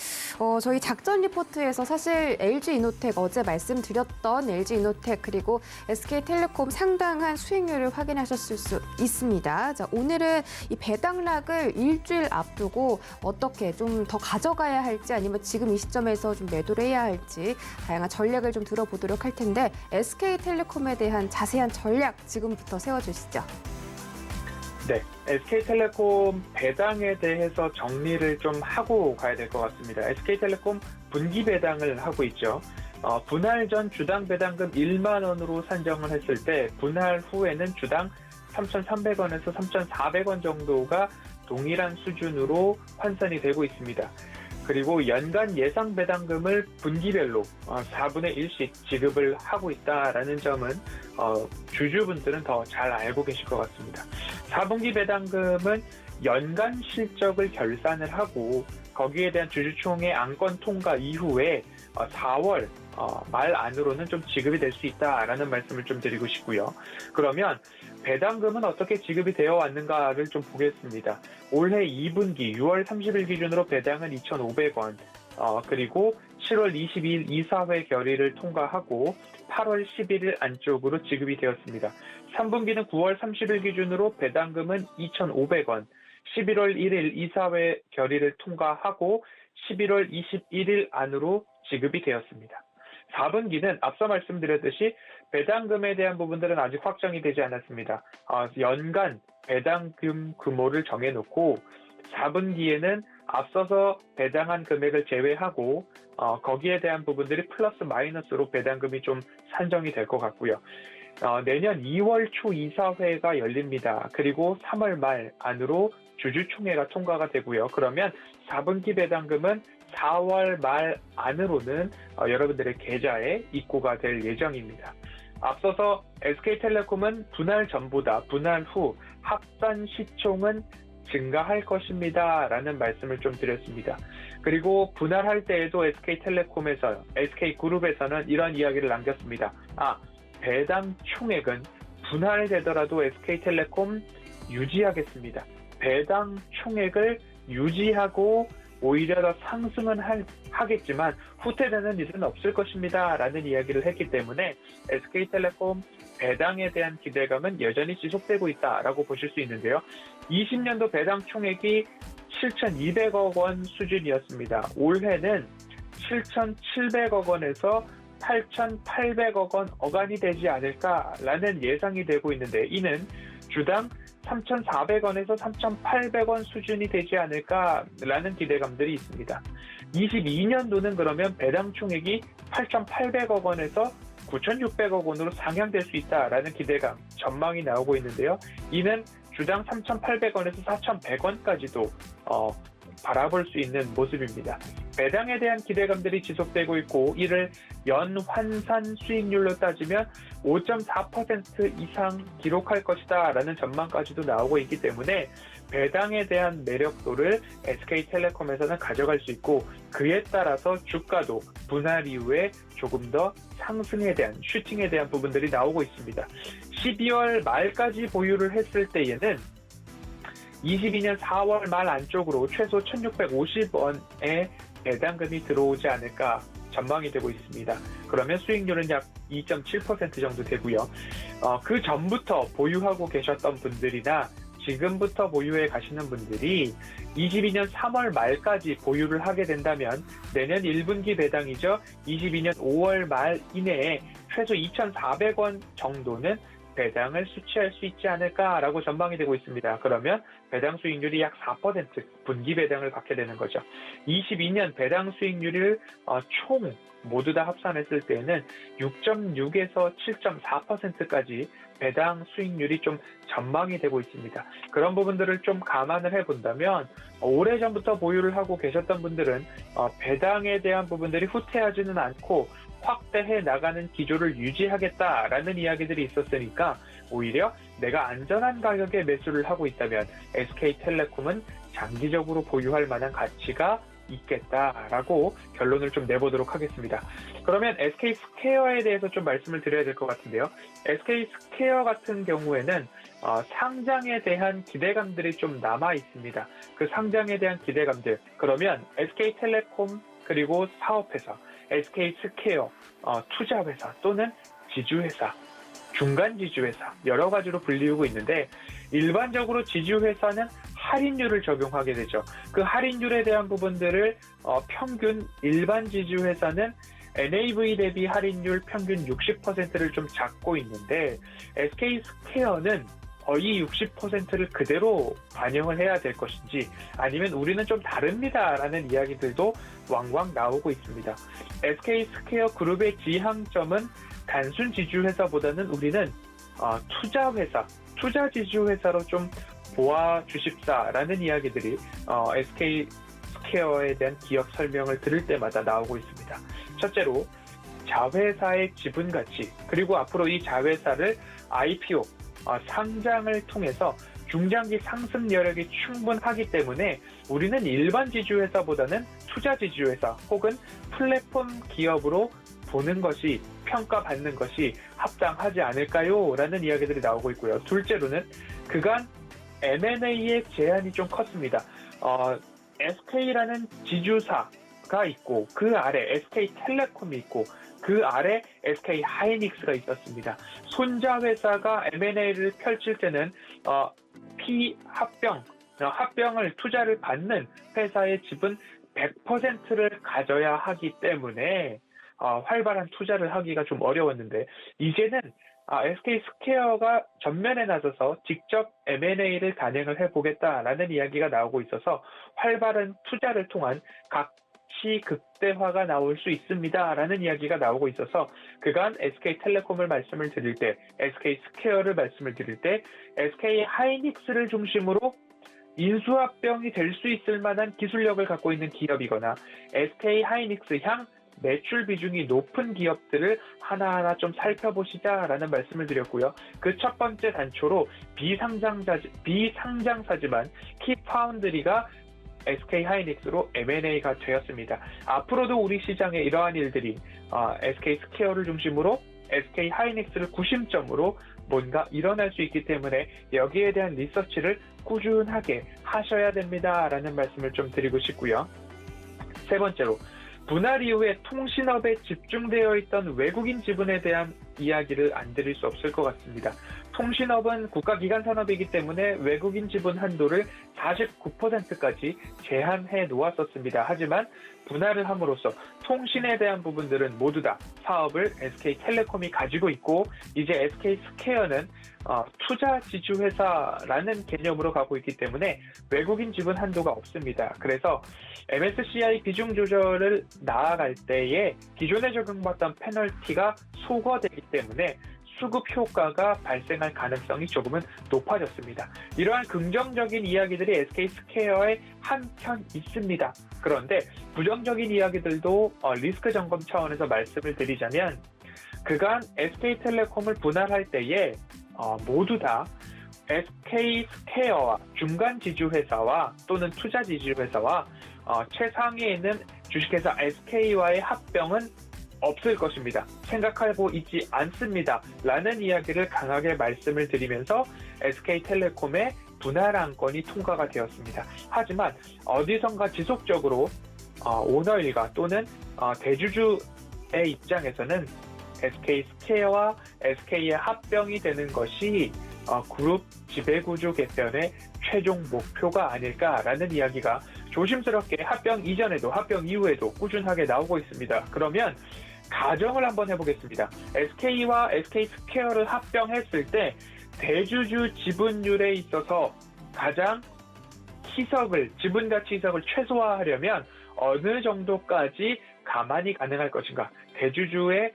저희 작전 리포트에서 사실 LG이노텍 어제 말씀드렸던 LG이노텍 그리고 SK텔레콤 상당한 수익률을 확인하셨을 수 있습니다. 자, 오늘은 이 배당락을 일주일 앞두고 어떻게 좀 더 가져가야 할지 아니면 지금 이 시점에서 좀 매도를 해야 할지 다양한 전략을 좀 들어보도록 할 텐데 SK텔레콤에 대한 자세한 전략 지금부터 세워주시죠. 네, SK텔레콤 배당에 대해서 정리를 좀 하고 가야 될 것 같습니다. SK텔레콤 분기 배당을 하고 있죠. 분할 전 주당 배당금 1만 원으로 산정을 했을 때 분할 후에는 주당 3,300원에서 3,400원 정도가 동일한 수준으로 환산이 되고 있습니다. 그리고 연간 예상 배당금을 분기별로 4분의 1씩 지급을 하고 있다라는 점은 주주분들은 더 잘 알고 계실 것 같습니다. 4분기 배당금은 연간 실적을 결산을 하고 거기에 대한 주주총회 안건 통과 이후에 4월 말 안으로는 좀 지급이 될 수 있다라는 말씀을 좀 드리고 싶고요. 그러면 배당금은 어떻게 지급이 되어 왔는가를 좀 보겠습니다. 올해 2분기 6월 30일 기준으로 배당은 2,500원, 그리고 7월 22일 이사회 결의를 통과하고 8월 11일 안쪽으로 지급이 되었습니다. 3분기는 9월 30일 기준으로 배당금은 2,500원, 11월 1일 이사회 결의를 통과하고 11월 21일 안으로 지급이 되었습니다. 4분기는 앞서 말씀드렸듯이 배당금에 대한 부분들은 아직 확정이 되지 않았습니다. 연간 배당금 규모를 정해놓고 4분기에는 앞서서 배당한 금액을 제외하고 거기에 대한 부분들이 플러스 마이너스로 배당금이 좀 산정이 될 것 같고요. 내년 2월 초 이사회가 열립니다. 그리고 3월 말 안으로 주주총회가 통과가 되고요. 그러면 4분기 배당금은 4월 말 안으로는 여러분들의 계좌에 입고가 될 예정입니다. 앞서서 SK텔레콤은 분할 전보다 분할 후 합산 시총은 증가할 것입니다 라는 말씀을 좀 드렸습니다. 그리고 분할할 때에도 SK텔레콤에서 SK그룹에서는 이런 이야기를 남겼습니다. 배당 총액은 분할되더라도 SK텔레콤 유지하겠습니다. 배당 총액을 유지하고 오히려 더 상승은 하겠지만 후퇴되는 일은 없을 것입니다 라는 이야기를 했기 때문에 SK텔레콤 배당에 대한 기대감은 여전히 지속되고 있다라고 보실 수 있는데요. 20년도 배당 총액이 7,200억 원 수준이었습니다. 올해는 7,700억 원에서 8,800억 원 어간이 되지 않을까라는 예상이 되고 있는데 이는 주당 3,400원에서 3,800원 수준이 되지 않을까라는 기대감들이 있습니다. 22년도는 그러면 배당 총액이 8,800억 원에서 9,600억 원으로 상향될 수 있다라는 기대감, 전망이 나오고 있는데요. 이는 주당 3,800원에서 4,100원까지도 바라볼 수 있는 모습입니다. 배당에 대한 기대감들이 지속되고 있고 이를 연환산 수익률로 따지면 5.4% 이상 기록할 것이다 라는 전망까지도 나오고 있기 때문에 배당에 대한 매력도를 SK텔레콤에서는 가져갈 수 있고 그에 따라서 주가도 분할 이후에 조금 더 상승에 대한 슈팅에 대한 부분들이 나오고 있습니다. 12월 말까지 보유를 했을 때에는 22년 4월 말 안쪽으로 최소 1,650원의 배당금이 들어오지 않을까 전망이 되고 있습니다. 그러면 수익률은 약 2.7% 정도 되고요. 그 전부터 보유하고 계셨던 분들이나 지금부터 보유해 가시는 분들이 22년 3월 말까지 보유를 하게 된다면 내년 1분기 배당이죠. 22년 5월 말 이내에 최소 2,400원 정도는 배당을 수취할 수 있지 않을까라고 전망이 되고 있습니다. 그러면 배당 수익률이 약 4% 분기 배당을 받게 되는 거죠. 22년 배당 수익률을 총 모두 다 합산했을 때는 6.6에서 7.4%까지 배당 수익률이 좀 전망이 되고 있습니다. 그런 부분들을 좀 감안을 해본다면 오래전부터 보유를 하고 계셨던 분들은 배당에 대한 부분들이 후퇴하지는 않고 확대해 나가는 기조를 유지하겠다라는 이야기들이 있었으니까 오히려 내가 안전한 가격에 매수를 하고 있다면 SK텔레콤은 장기적으로 보유할 만한 가치가 있겠다라고 결론을 좀 내보도록 하겠습니다. 그러면 SK스퀘어에 대해서 좀 말씀을 드려야 될 것 같은데요. SK스퀘어 같은 경우에는 상장에 대한 기대감들이 좀 남아 있습니다. 그 상장에 대한 기대감들, 그러면 SK텔레콤 그리고 사업회사, SK스퀘어, 투자회사 또는 지주회사, 중간지주회사 여러 가지로 불리우고 있는데 일반적으로 지주회사는 할인율을 적용하게 되죠. 그 할인율에 대한 부분들을 평균 일반 지주회사는 NAV 대비 할인율 평균 60%를 좀 잡고 있는데 SK스퀘어는 거의 60%를 그대로 반영을 해야 될 것인지 아니면 우리는 좀 다릅니다라는 이야기들도 왕왕 나오고 있습니다. SK스퀘어 그룹의 지향점은 단순 지주회사보다는 우리는 투자회사, 투자지주회사로 좀 보아주십사라는 이야기들이 SK스퀘어에 대한 기업 설명을 들을 때마다 나오고 있습니다. 첫째로 자회사의 지분 가치, 그리고 앞으로 이 자회사를 IPO, 상장을 통해서 중장기 상승 여력이 충분하기 때문에 우리는 일반 지주회사보다는 투자 지주회사 혹은 플랫폼 기업으로 보는 것이, 평가받는 것이 합당하지 않을까요? 라는 이야기들이 나오고 있고요. 둘째로는 그간 M&A의 제한이 좀 컸습니다. SK라는 지주사가 있고 그 아래 SK텔레콤이 있고 그 아래 SK하이닉스가 있었습니다. 손자 회사가 M&A를 펼칠 때는 합병을 투자를 받는 회사의 지분 100%를 가져야 하기 때문에 활발한 투자를 하기가 좀 어려웠는데 이제는 SK스퀘어가 전면에 나서서 직접 M&A를 단행을 해보겠다라는 이야기가 나오고 있어서 활발한 투자를 통한 가치 극대화가 나올 수 있습니다라는 이야기가 나오고 있어서 그간 SK텔레콤을 말씀을 드릴 때, SK스퀘어를 말씀을 드릴 때 SK하이닉스를 중심으로 인수합병이 될 수 있을 만한 기술력을 갖고 있는 기업이거나 SK하이닉스 향 매출 비중이 높은 기업들을 하나하나 좀 살펴보시자라는 말씀을 드렸고요. 그 첫 번째 단초로 비상장사지만 키파운드리가 SK하이닉스로 M&A가 되었습니다. 앞으로도 우리 시장에 이러한 일들이 SK스퀘어를 중심으로 SK하이닉스를 구심점으로 뭔가 일어날 수 있기 때문에 여기에 대한 리서치를 꾸준하게 하셔야 됩니다라는 말씀을 좀 드리고 싶고요. 세 번째로 분할 이후에 통신업에 집중되어 있던 외국인 지분에 대한 이야기를 안 드릴 수 없을 것 같습니다. 통신업은 국가기관 산업이기 때문에 외국인 지분 한도를 49%까지 제한해 놓았었습니다. 하지만 분할을 함으로써 통신에 대한 부분들은 모두 다 사업을 SK텔레콤이 가지고 있고 이제 SK스퀘어는 투자 지주회사라는 개념으로 가고 있기 때문에 외국인 지분 한도가 없습니다. 그래서 MSCI 비중 조절을 나아갈 때에 기존에 적용받던 페널티가 소거되기 때문에 수급 효과가 발생할 가능성이 조금은 높아졌습니다. 이러한 긍정적인 이야기들이 SK스퀘어에 한편 있습니다. 그런데 부정적인 이야기들도 리스크 점검 차원에서 말씀을 드리자면 그간 SK텔레콤을 분할할 때에 모두 다 SK스퀘어와 중간 지주회사와 또는 투자 지주회사와 최상위에 있는 주식회사 SK와의 합병은 없을 것입니다. 생각하고 있지 않습니다. 라는 이야기를 강하게 말씀을 드리면서 SK텔레콤의 분할 안건이 통과가 되었습니다. 하지만 어디선가 지속적으로 오너 일가 또는 대주주의 입장에서는 SK스퀘어와 SK의 합병이 되는 것이 그룹 지배구조 개편의 최종 목표가 아닐까라는 이야기가 조심스럽게 합병 이전에도 합병 이후에도 꾸준하게 나오고 있습니다. 그러면 가정을 한번 해보겠습니다. SK와 SK스퀘어를 합병했을 때 대주주 지분율에 있어서 가장 지분가치 희석을 최소화하려면 어느 정도까지 감안이 가능할 것인가? 대주주의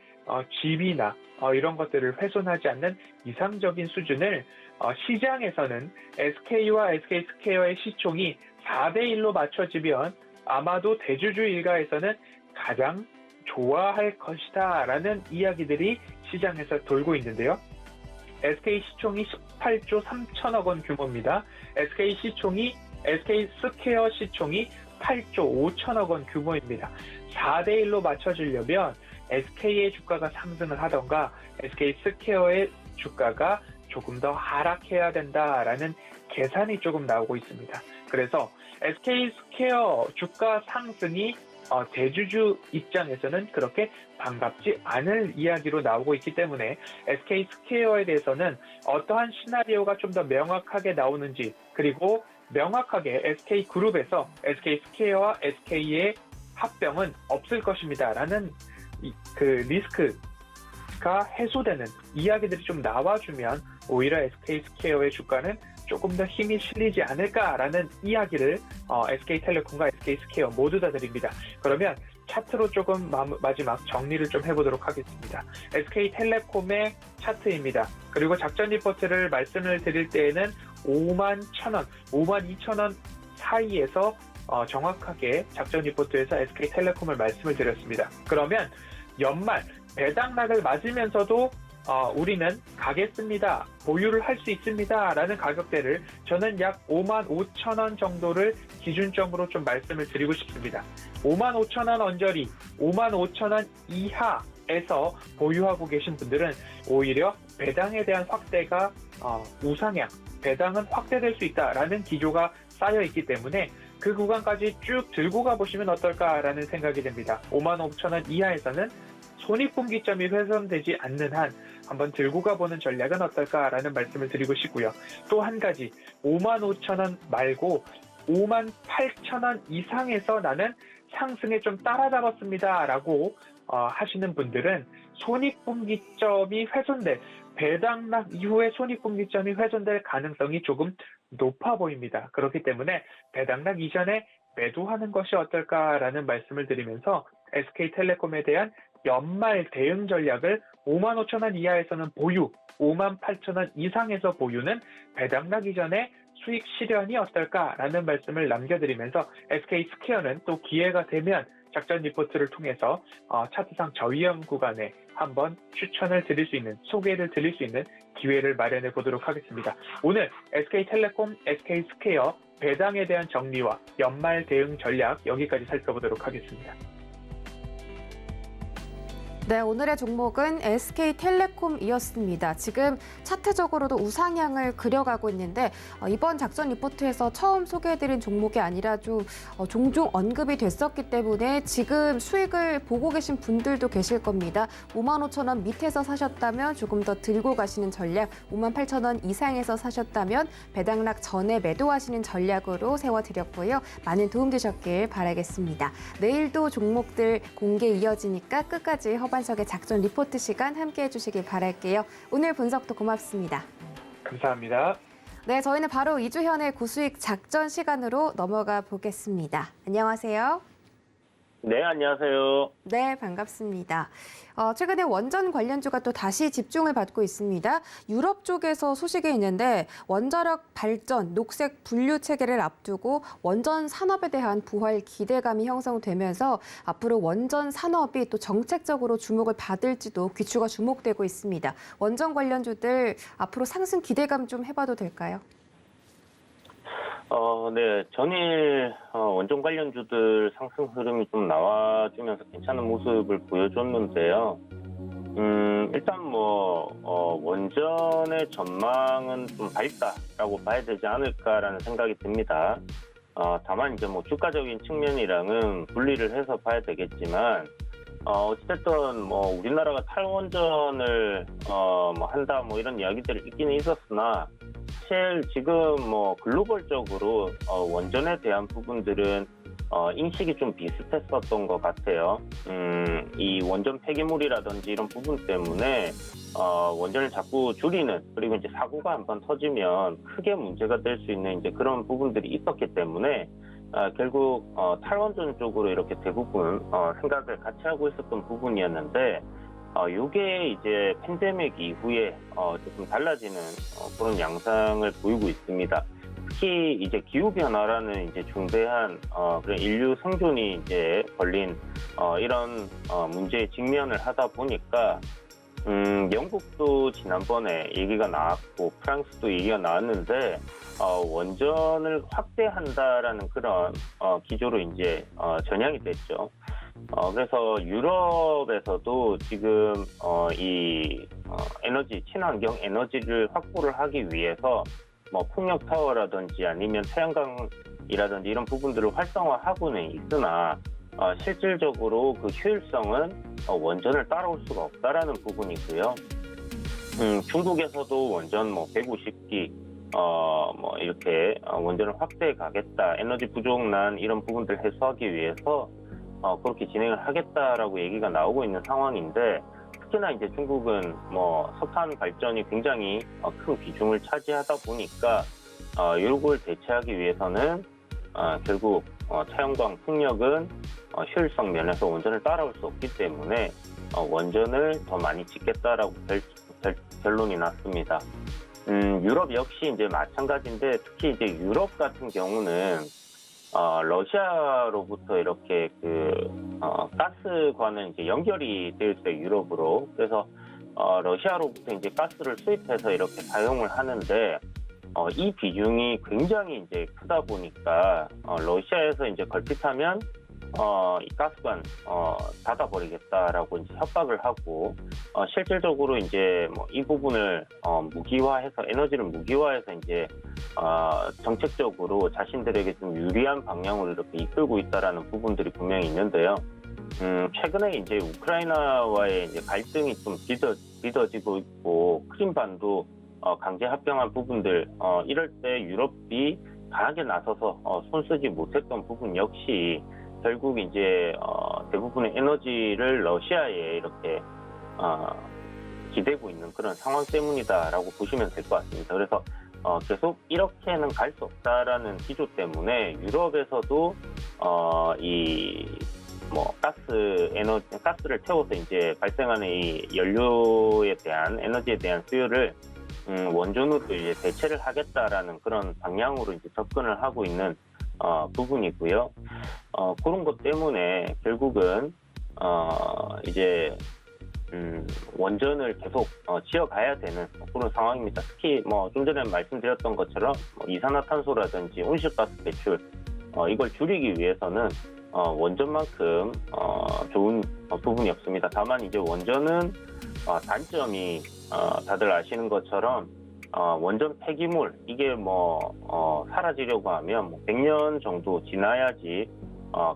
지위나 이런 것들을 훼손하지 않는 이상적인 수준을 시장에서는 SK와 SK스퀘어의 시총이 4대1로 맞춰지면 아마도 대주주 일가에서는 가장 좋아할 것이다 라는 이야기들이 시장에서 돌고 있는데요. SK 시총이 18조 3천억 원 규모입니다. SK스퀘어 시총이 8조 5천억 원 규모입니다. 4대1로 맞춰지려면 SK의 주가가 상승을 하던가 SK스퀘어의 주가가 조금 더 하락해야 된다라는 계산이 조금 나오고 있습니다. 그래서 SK스퀘어 주가 상승이 대주주 입장에서는 그렇게 반갑지 않을 이야기로 나오고 있기 때문에 SK스퀘어에 대해서는 어떠한 시나리오가 좀 더 명확하게 나오는지 그리고 명확하게 SK그룹에서 SK스퀘어와 SK의 합병은 없을 것입니다. 라는 그 리스크가 해소되는 이야기들이 좀 나와주면 오히려 SK스퀘어의 주가는 조금 더 힘이 실리지 않을까라는 이야기를 SK텔레콤과 SK스퀘어 모두 다 드립니다. 그러면 차트로 조금 마지막 정리를 좀 해보도록 하겠습니다. SK텔레콤의 차트입니다. 그리고 작전 리포트를 말씀을 드릴 때에는 51,000원, 52,000원 사이에서 정확하게 작전 리포트에서 SK텔레콤을 말씀을 드렸습니다. 그러면 연말 배당락을 맞으면서도 우리는 가겠습니다. 보유를 할 수 있습니다. 라는 가격대를 저는 약 55,000원 정도를 기준점으로 좀 말씀을 드리고 싶습니다. 55,000원 언저리, 55,000원 이하에서 보유하고 계신 분들은 오히려 배당에 대한 확대가 우상향, 배당은 확대될 수 있다라는 기조가 쌓여 있기 때문에 그 구간까지 쭉 들고 가보시면 어떨까라는 생각이 듭니다. 55,000원 이하에서는 손익분기점이 훼손되지 않는 한 한번 들고 가보는 전략은 어떨까라는 말씀을 드리고 싶고요. 또 한 가지 55,000원 말고 58,000원 이상에서 나는 상승에 좀 따라잡았습니다 라고 하시는 분들은 손익분기점이 훼손될, 배당락 이후에 손익분기점이 훼손될 가능성이 조금 높아 보입니다. 그렇기 때문에 배당락 이전에 매도하는 것이 어떨까라는 말씀을 드리면서 SK텔레콤에 대한 연말 대응 전략을 55,000원 이하에서는 보유, 58,000원 이상에서 보유는 배당락 이전에 수익 실현이 어떨까라는 말씀을 남겨드리면서 SK스퀘어는 또 기회가 되면 작전 리포트를 통해서 차트상 저위험 구간에 한번 추천을 드릴 수 있는, 소개를 드릴 수 있는 기회를 마련해 보도록 하겠습니다. 오늘 SK텔레콤, SK스퀘어 배당에 대한 정리와 연말 대응 전략 여기까지 살펴보도록 하겠습니다. 네, 오늘의 종목은 SK텔레콤이었습니다. 지금 차트적으로도 우상향을 그려가고 있는데 이번 작전 리포트에서 처음 소개해드린 종목이 아니라 좀 종종 언급이 됐었기 때문에 지금 수익을 보고 계신 분들도 계실 겁니다. 55,000원 밑에서 사셨다면 조금 더 들고 가시는 전략, 58,000원 이상에서 사셨다면 배당락 전에 매도하시는 전략으로 세워드렸고요. 많은 도움 되셨길 바라겠습니다. 내일도 종목들 공개 이어지니까 끝까지 허반석의 작전 리포트 시간 함께해 주시길 바랄게요. 오늘 분석도 고맙습니다. 감사합니다. 네, 저희는 바로 이주현의 고수익 작전 시간으로 넘어가 보겠습니다. 안녕하세요. 네, 안녕하세요. 네, 반갑습니다. 최근에 원전 관련주가 또 다시 집중을 받고 있습니다. 유럽 쪽에서 소식이 있는데 원자력 발전, 녹색 분류 체계를 앞두고 원전 산업에 대한 부활 기대감이 형성되면서 앞으로 원전 산업이 또 정책적으로 주목을 받을지도 귀추가 주목되고 있습니다. 원전 관련주들 앞으로 상승 기대감 좀 해봐도 될까요? 네, 전일 원전 관련주들 상승 흐름이 좀 나와주면서 괜찮은 모습을 보여줬는데요. 일단 원전의 전망은 좀 밝다라고 봐야 되지 않을까라는 생각이 듭니다. 다만 이제 주가적인 측면이랑은 분리를 해서 봐야 되겠지만, 어쨌든 우리나라가 탈원전을 한다 이런 이야기들이 있기는 있었으나 사실 지금 글로벌적으로 원전에 대한 부분들은 인식이 좀 비슷했었던 것 같아요. 이 원전 폐기물이라든지 이런 부분 때문에 원전을 자꾸 줄이는, 그리고 이제 사고가 한번 터지면 크게 문제가 될 수 있는 이제 그런 부분들이 있었기 때문에 결국 탈원전 쪽으로 이렇게 대부분 생각을 같이 하고 있었던 부분이었는데, 요게 이제 팬데믹 이후에 조금 달라지는 그런 양상을 보이고 있습니다. 특히 이제 기후 변화라는 이제 중대한 그런 인류 생존이 이제 걸린 이런 문제에 직면을 하다 보니까 영국도 지난번에 얘기가 나왔고 프랑스도 얘기가 나왔는데 원전을 확대한다라는 그런 기조로 이제 전향이 됐죠. 그래서 유럽에서도 지금 이 에너지, 친환경 에너지를 확보를 하기 위해서 풍력 타워라든지 아니면 태양광이라든지 이런 부분들을 활성화하고는 있으나 실질적으로 그 효율성은 원전을 따라올 수가 없다라는 부분이고요. 중국에서도 원전 150기 이렇게 원전을 확대해 가겠다, 에너지 부족난 이런 부분들 해소하기 위해서 그렇게 진행을 하겠다라고 얘기가 나오고 있는 상황인데, 특히 특히나 이제 중국은 뭐 석탄 발전이 굉장히 큰 비중을 차지하다 보니까 이걸 대체하기 위해서는 결국 태양광 풍력은 효율성 면에서 원전을 따라올 수 없기 때문에 원전을 더 많이 짓겠다라고 결론이 났습니다. 유럽 역시 이제 마찬가지인데 특히 이제 유럽 같은 경우는 러시아로부터 이렇게 가스관은 이제 연결이 되어 있어요, 유럽으로. 그래서 러시아로부터 이제 가스를 수입해서 이렇게 사용을 하는데 이 비중이 굉장히 이제 크다 보니까 러시아에서 이제 걸핏하면 이 가스관 닫아버리겠다라고 이제 협박을 하고 실질적으로 이제 뭐 이 부분을 무기화해서 에너지를 무기화해서 이제 정책적으로 자신들에게 좀 유리한 방향으로 이렇게 이끌고 있다라는 부분들이 분명히 있는데요. 최근에 이제 우크라이나와의 이제 갈등이 좀 빚어지고 있고 크림반도 강제 합병한 부분들 이럴 때 유럽이 강하게 나서서 손쓰지 못했던 부분 역시 결국 이제 대부분의 에너지를 러시아에 이렇게 기대고 있는 그런 상황 때문이다라고 보시면 될 것 같습니다. 그래서 계속 이렇게는 갈 수 없다라는 기조 때문에 유럽에서도 가스를 태워서 이제 발생하는 이 연료에 대한 에너지에 대한 수요를 원전으로 이제 대체를 하겠다라는 그런 방향으로 이제 접근을 하고 있는 부분이고요. 그런 것 때문에 결국은 이제 원전을 계속 지어가야 되는 그런 상황입니다. 특히 뭐 좀 전에 말씀드렸던 것처럼 이산화탄소라든지 온실가스 배출 이걸 줄이기 위해서는 원전만큼 좋은 부분이 없습니다. 다만 이제 원전은 단점이 다들 아시는 것처럼 원전 폐기물 이게 사라지려고 하면 100년 정도 지나야지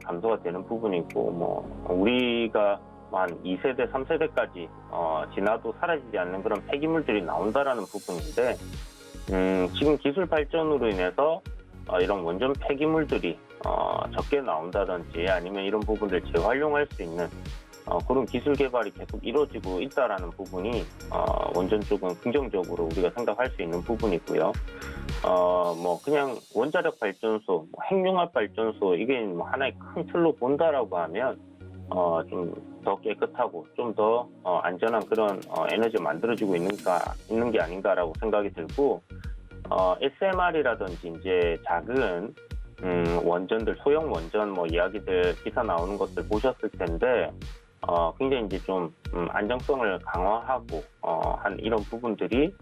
감소가 되는 부분이고 우리가 한 2세대, 3세대까지 지나도 사라지지 않는 그런 폐기물들이 나온다라는 부분인데 지금 기술 발전으로 인해서 이런 원전 폐기물들이 적게 나온다든지 아니면 이런 부분들 재활용할 수 있는 그런 기술 개발이 계속 이루어지고 있다라는 부분이 원전 쪽은 긍정적으로 우리가 생각할 수 있는 부분이고요. 그냥 원자력 발전소, 핵융합 발전소 이게 하나의 큰 틀로 본다라고 하면 좀 더 깨끗하고 좀 더 안전한 그런 에너지가 만들어지고 있는 게 아닌가라고 생각이 들고 SMR이라든지 이제 작은 원전들, 소형 원전 이야기들 기사 나오는 것들 보셨을 텐데 굉장히 이제 좀 안정성을 강화하고 한 이런 부분들이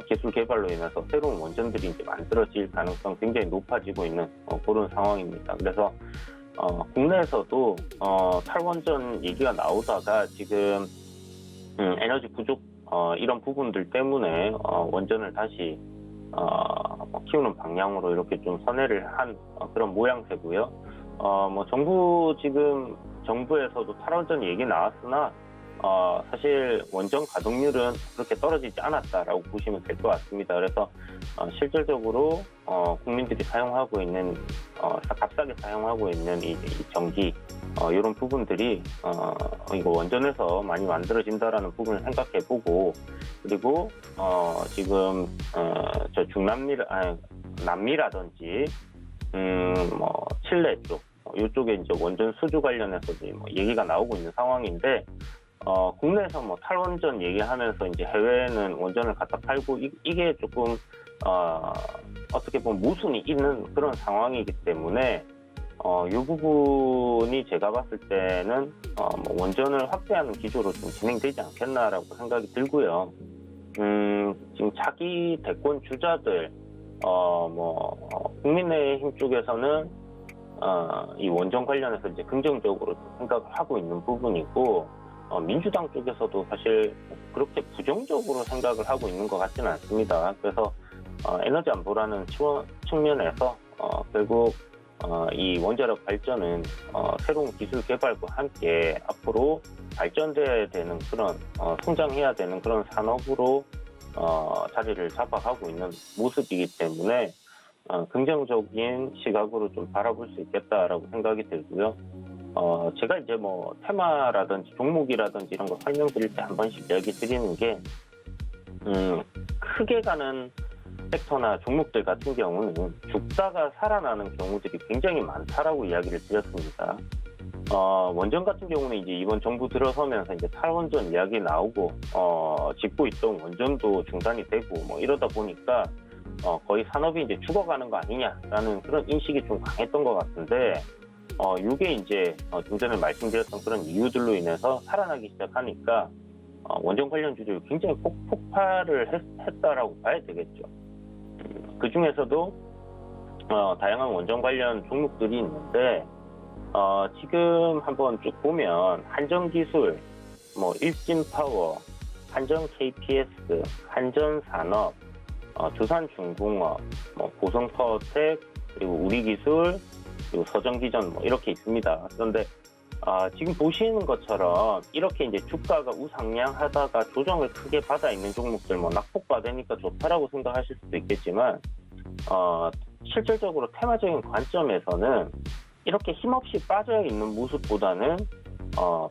기술 개발로 인해서 새로운 원전들이 이제 만들어질 가능성 굉장히 높아지고 있는 그런 상황입니다. 그래서 국내에서도 탈원전 얘기가 나오다가 지금 에너지 부족 이런 부분들 때문에 원전을 다시 키우는 방향으로 이렇게 좀 선회를 한 그런 모양새고요. 정부에서도 탈원전 얘기 나왔으나 사실 원전 가동률은 그렇게 떨어지지 않았다라고 보시면 될 것 같습니다. 그래서 실질적으로 국민들이 사용하고 있는 값싸게 사용하고 있는 이 전기 이런 부분들이 이거 원전에서 많이 만들어진다라는 부분을 생각해보고 그리고 지금 저 남미라든지 칠레 쪽 이쪽에 이제 원전 수주 관련해서도 얘기가 나오고 있는 상황인데 국내에서 탈원전 얘기하면서 이제 해외에는 원전을 갖다 팔고 이게 조금 어떻게 보면 모순이 있는 그런 상황이기 때문에 이 부분이 제가 봤을 때는 원전을 확대하는 기조로 좀 진행되지 않겠나라고 생각이 들고요. 지금 차기 대권 주자들 국민의힘 쪽에서는 이 원전 관련해서 이제 긍정적으로 생각을 하고 있는 부분이고 민주당 쪽에서도 사실 그렇게 부정적으로 생각을 하고 있는 것 같지는 않습니다. 그래서 에너지 안보라는 측면에서 결국 이 원자력 발전은 새로운 기술 개발과 함께 앞으로 발전돼야 되는 그런 성장해야 되는 그런 산업으로 자리를 잡아가고 있는 모습이기 때문에 긍정적인 시각으로 좀 바라볼 수 있겠다라고 생각이 들고요. 제가 이제 뭐 테마라든지 종목이라든지 이런 거 설명드릴 때 한 번씩 이야기 드리는 게, 크게 가는 섹터나 종목들 같은 경우는 죽다가 살아나는 경우들이 굉장히 많다라고 이야기를 드렸습니다. 원전 같은 경우는 이제 이번 정부 들어서면서 이제 탈원전 이야기 나오고, 짓고 있던 원전도 중단이 되고, 뭐 이러다 보니까, 거의 산업이 이제 죽어가는 거 아니냐라는 그런 인식이 좀 강했던 것 같은데, 이게 이제 좀 전에 말씀드렸던 그런 이유들로 인해서 살아나기 시작하니까 원전 관련주들이 굉장히 폭발을 했다라고 봐야 되겠죠. 그 중에서도 다양한 원전 관련 종목들이 있는데, 지금 한번 쭉 보면 한전기술, 뭐 일진파워, 한전 KPS, 한전산업, 두산중공업, 뭐 고성파워텍, 그리고 우리기술, 그리고 서정기전 뭐 이렇게 있습니다. 그런데 지금 보시는 것처럼 이렇게 이제 주가가 우상향하다가 조정을 크게 받아 있는 종목들, 뭐 낙폭받으니까 좋다라고 생각하실 수도 있겠지만, 실질적으로 테마적인 관점에서는 이렇게 힘없이 빠져 있는 모습보다는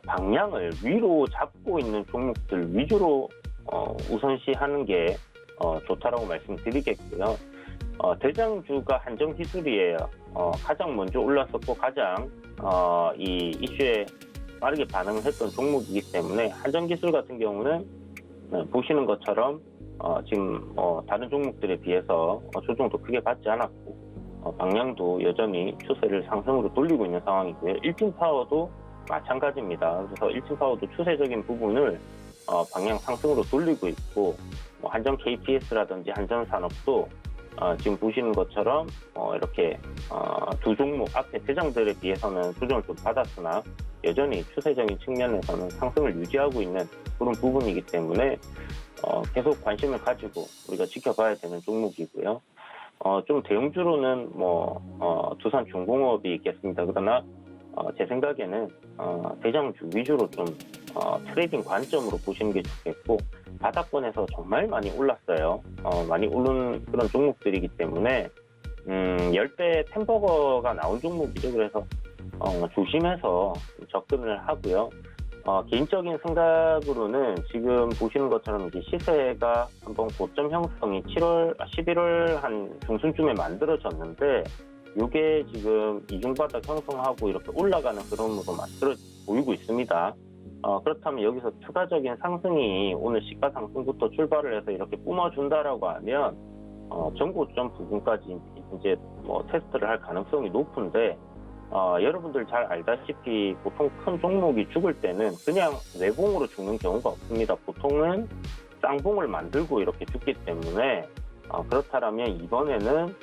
방향을 위로 잡고 있는 종목들 위주로 우선시하는 게 좋다라고 말씀드리겠고요. 대장주가 한전기술이에요. 가장 먼저 올랐었고 가장 이 이슈에 빠르게 반응을 했던 종목이기 때문에 한전기술 같은 경우는 보시는 것처럼 지금 다른 종목들에 비해서 조정도 크게 받지 않았고 방향도 여전히 추세를 상승으로 돌리고 있는 상황이고요. 일진파워도 마찬가지입니다. 그래서 일진파워도 추세적인 부분을 방향 상승으로 돌리고 있고, 한전 KPS라든지 한전산업도 지금 보시는 것처럼 이렇게 두 종목 앞에 대장들에 비해서는 조정을 좀 받았으나 여전히 추세적인 측면에서는 상승을 유지하고 있는 그런 부분이기 때문에 계속 관심을 가지고 우리가 지켜봐야 되는 종목이고요. 좀 대형주로는 두산중공업이 있겠습니다. 그러나 제 생각에는 대장주 위주로 좀 트레이딩 관점으로 보시는 게 좋겠고, 바닥권에서 정말 많이 올랐어요. 많이 오른 그런 종목들이기 때문에 10배 템버거가 나온 종목이죠. 그래서 조심해서 접근을 하고요. 개인적인 생각으로는 지금 보시는 것처럼 이제 시세가 한번 고점 형성이 11월 한 중순쯤에 만들어졌는데, 이게 지금 이중바닥 형성하고 이렇게 올라가는 흐름으로 보이고 있습니다. 그렇다면 여기서 추가적인 상승이 오늘 시가 상승부터 출발을 해서 이렇게 뿜어준다라고 하면 전고점 부분까지 이제 테스트를 할 가능성이 높은데, 여러분들 잘 알다시피 보통 큰 종목이 죽을 때는 그냥 내공으로 죽는 경우가 없습니다. 보통은 쌍봉을 만들고 이렇게 죽기 때문에, 그렇다면 이번에는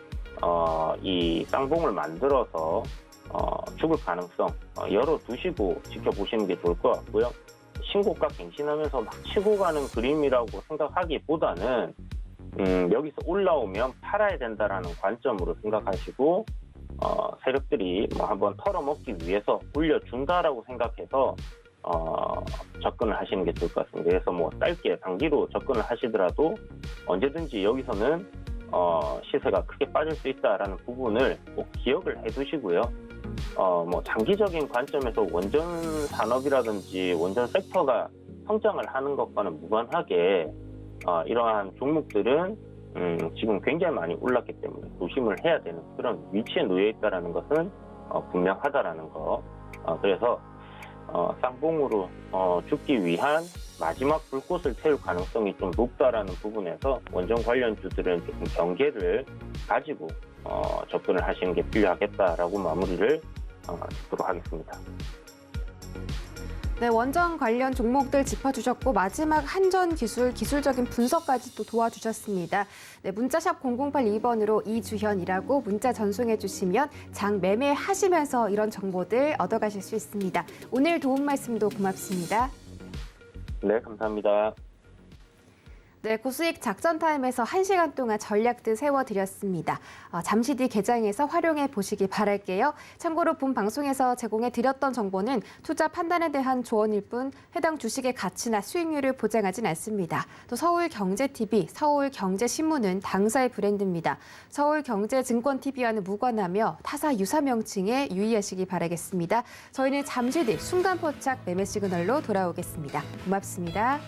이 쌍봉을 만들어서 죽을 가능성 열어두시고 지켜보시는 게 좋을 것 같고요. 신고가 갱신하면서 막 치고 가는 그림이라고 생각하기보다는 여기서 올라오면 팔아야 된다라는 관점으로 생각하시고, 세력들이 한번 털어먹기 위해서 올려준다라고 생각해서 접근을 하시는 게 좋을 것 같습니다. 그래서 짧게 단기로 접근을 하시더라도 언제든지 여기서는 시세가 크게 빠질 수 있다라는 부분을 꼭 기억을 해두시고요. 장기적인 관점에서 원전 산업이라든지 원전 섹터가 성장을 하는 것과는 무관하게 이러한 종목들은 지금 굉장히 많이 올랐기 때문에 조심을 해야 되는 그런 위치에 놓여 있다라는 것은 분명하다라는 거. 그래서 쌍봉으로 죽기 위한 마지막 불꽃을 태울 가능성이 좀 높다라는 부분에서 원전 관련주들은 조금 경계를 가지고 접근을 하시는 게 필요하겠다라고 마무리를 짓도록 하겠습니다. 네, 원전 관련 종목들 짚어주셨고 마지막 한전기술 기술적인 분석까지 또 도와주셨습니다. 네, 문자샵 0082번으로 이주현이라고 문자 전송해 주시면 장 매매하시면서 이런 정보들 얻어가실 수 있습니다. 오늘 도움 말씀도 고맙습니다. 네, 감사합니다. 네, 고수익 작전 타임에서 1시간 동안 전략들 세워드렸습니다. 잠시 뒤 개장해서 활용해 보시기 바랄게요. 참고로 본 방송에서 제공해 드렸던 정보는 투자 판단에 대한 조언일 뿐 해당 주식의 가치나 수익률을 보장하진 않습니다. 또 서울경제TV, 서울경제신문은 당사의 브랜드입니다. 서울경제증권TV와는 무관하며 타사 유사 명칭에 유의하시기 바라겠습니다. 저희는 잠시 뒤 순간포착 매매 시그널로 돌아오겠습니다. 고맙습니다.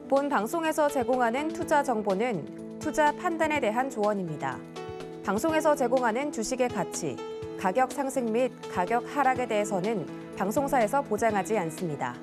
본 방송에서 제공하는 투자 정보는 투자 판단에 대한 조언입니다. 방송에서 제공하는 주식의 가치, 가격 상승 및 가격 하락에 대해서는 방송사에서 보장하지 않습니다.